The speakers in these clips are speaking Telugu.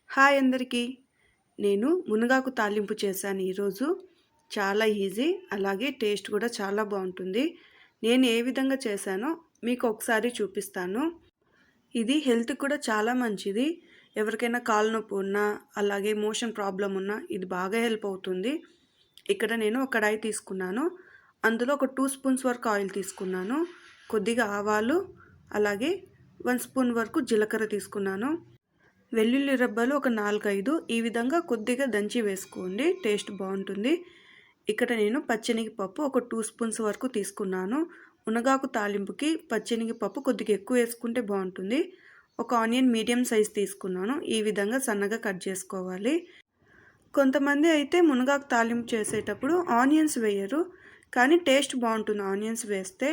హాయ్ అందరికీ. నేను మునగాకు తాలింపు చేశాను ఈరోజు. చాలా ఈజీ, అలాగే టేస్ట్ కూడా చాలా బాగుంటుంది. నేను ఏ విధంగా చేశానో మీకు ఒకసారి చూపిస్తాను. ఇది హెల్త్ కూడా చాలా మంచిది. ఎవరికైనా కాలు నొప్పి ఉన్నా, అలాగే మోషన్ ప్రాబ్లం ఉన్నా ఇది బాగా హెల్ప్ అవుతుంది. ఇక్కడ నేను ఒక కడాయి తీసుకున్నాను. అందులో ఒక 2 స్పూన్స్ వరకు ఆయిల్ తీసుకున్నాను. కొద్దిగా ఆవాలు, అలాగే 1 స్పూన్ వరకు జీలకర్ర తీసుకున్నాను. వెల్లుల్లి రెబ్బలు ఒక 4-5 ఈ విధంగా కొద్దిగా దంచి వేసుకోండి, టేస్ట్ బాగుంటుంది. ఇక్కడ నేను పచ్చెనగపప్పు ఒక 2 స్పూన్స్ వరకు తీసుకున్నాను. మునగాకు తాలింపుకి పచ్చెనగపప్పు కొద్దిగా ఎక్కువ వేసుకుంటే బాగుంటుంది. ఒక ఆనియన్ మీడియం సైజ్ తీసుకున్నాను. ఈ విధంగా సన్నగా కట్ చేసుకోవాలి. కొంతమంది అయితే మునగాకు తాలింపు చేసేటప్పుడు ఆనియన్స్ వేయరు, కానీ టేస్ట్ బాగుంటుంది ఆనియన్స్ వేస్తే.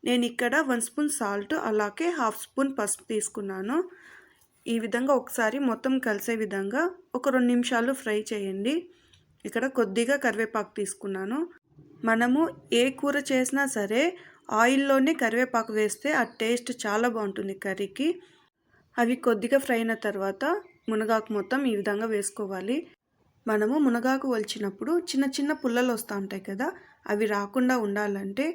నేను ఇక్కడ 1 స్పూన్ సాల్ట్, అలాగే 1/2 స్పూన్ పసుపు తీసుకున్నాను. ఈ విధంగా ఒకసారి మొత్తం కలిసే విధంగా ఒక 2 నిమిషాలు ఫ్రై చేయండి. ఇక్కడ కొద్దిగా కరివేపాకు తీసుకున్నాను. మనము ఏ కూర చేసినా సరే ఆయిల్లోనే కరివేపాకు వేస్తే ఆ టేస్ట్ చాలా బాగుంటుంది కర్రీకి. అవి కొద్దిగా ఫ్రై అయిన తర్వాత మునగాకు మొత్తం ఈ విధంగా వేసుకోవాలి. మనము మునగాకు ఒలిచినప్పుడు చిన్న చిన్న పుల్లలు వస్తూ ఉంటాయి కదా, అవి రాకుండా ఉండాలంటే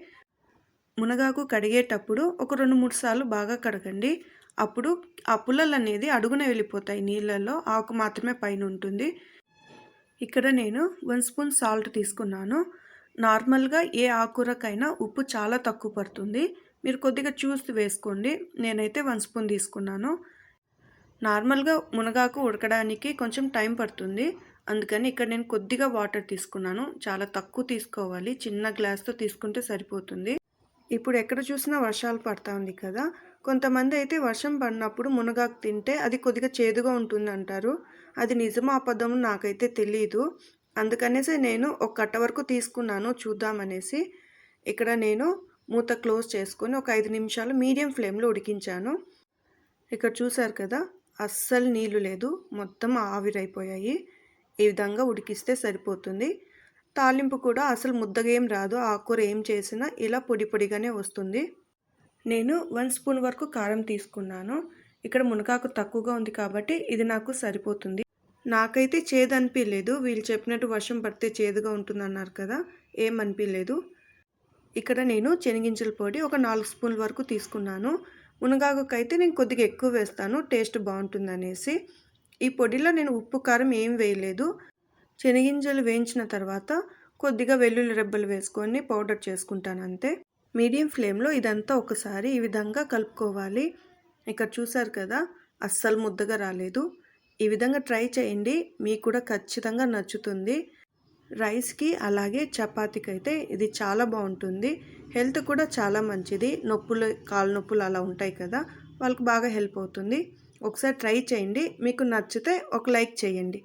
మునగాకు కడిగేటప్పుడు ఒక 2-3 సార్లు బాగా కడగండి. అప్పుడు ఆ పుల్లలు అనేది అడుగున వెళ్ళిపోతాయి నీళ్ళల్లో, ఆకు మాత్రమే పైన ఉంటుంది. ఇక్కడ నేను 1 స్పూన్ సాల్ట్ తీసుకున్నాను. నార్మల్గా ఏ ఆకుకూరకైనా ఉప్పు చాలా తక్కువ పడుతుంది, మీరు కొద్దిగా చూసి వేసుకోండి. నేనైతే 1 స్పూన్ తీసుకున్నాను. నార్మల్గా మునగాకు ఉడకడానికి కొంచెం టైం పడుతుంది, అందుకని ఇక్కడ నేను కొద్దిగా వాటర్ తీసుకున్నాను. చాలా తక్కువ తీసుకోవాలి, చిన్న గ్లాస్తో తీసుకుంటే సరిపోతుంది. ఇప్పుడు ఎక్కడ చూసినా వర్షాలు పడతా ఉంది కదా, కొంతమంది అయితే వర్షం పడినప్పుడు మునగాకు తింటే అది కొద్దిగా చేదుగా ఉంటుంది అంటారు. అది నిజమో అబద్ధమో నాకైతే తెలియదు. అందుకనేసి నేను ఒక కట్ట వరకు తీసుకున్నాను చూద్దామనేసి. ఇక్కడ నేను మూత క్లోజ్ చేసుకొని ఒక 5 నిమిషాలు మీడియం ఫ్లేమ్లో ఉడికించాను. ఇక్కడ చూసారు కదా, అస్సలు నీళ్ళు లేదు, మొత్తం ఆవిరైపోయాయి. ఈ విధంగా ఉడికిస్తే సరిపోతుంది. తాలింపు కూడా అసలు ముద్దగా ఏం రాదు, ఆకుకూర ఏం చేసినా ఇలా పొడి పొడిగానే వస్తుంది. నేను 1 స్పూన్ వరకు కారం తీసుకున్నాను. ఇక్కడ మునగాకు తక్కువగా ఉంది కాబట్టి ఇది నాకు సరిపోతుంది. నాకైతే చేదు అనిపించలేదు. వీళ్ళు చెప్పినట్టు వర్షం పడితే చేదుగా ఉంటుంది అన్నారు కదా, ఏమనిపించలేదు. ఇక్కడ నేను శనగింజల పొడి ఒక 4 స్పూన్ల వరకు తీసుకున్నాను. మునగాకుకైతే నేను కొద్దిగా ఎక్కువ వేస్తాను, టేస్ట్ బాగుంటుంది అనేసి. ఈ పొడిలో నేను ఉప్పు కారం ఏం వేయలేదు. శనగింజలు వేయించిన తర్వాత కొద్దిగా వెల్లుల్లి రెబ్బలు వేసుకొని పౌడర్ చేసుకుంటాను అంతే. మీడియం ఫ్లేమ్లో ఇదంతా ఒకసారి ఈ విధంగా కలుపుకోవాలి. ఇక్కడ చూసారు కదా, అస్సలు ముద్దగా రాలేదు. ఈ విధంగా ట్రై చేయండి, మీకు కూడా ఖచ్చితంగా నచ్చుతుంది. రైస్కి అలాగే చపాతీకి అయితే ఇది చాలా బాగుంటుంది. హెల్త్ కూడా చాలా మంచిది. నొప్పులు, కాలు నొప్పులు అలా ఉంటాయి కదా, వాళ్ళకి బాగా హెల్ప్ అవుతుంది. ఒకసారి ట్రై చేయండి, మీకు నచ్చితే ఒక లైక్ చేయండి.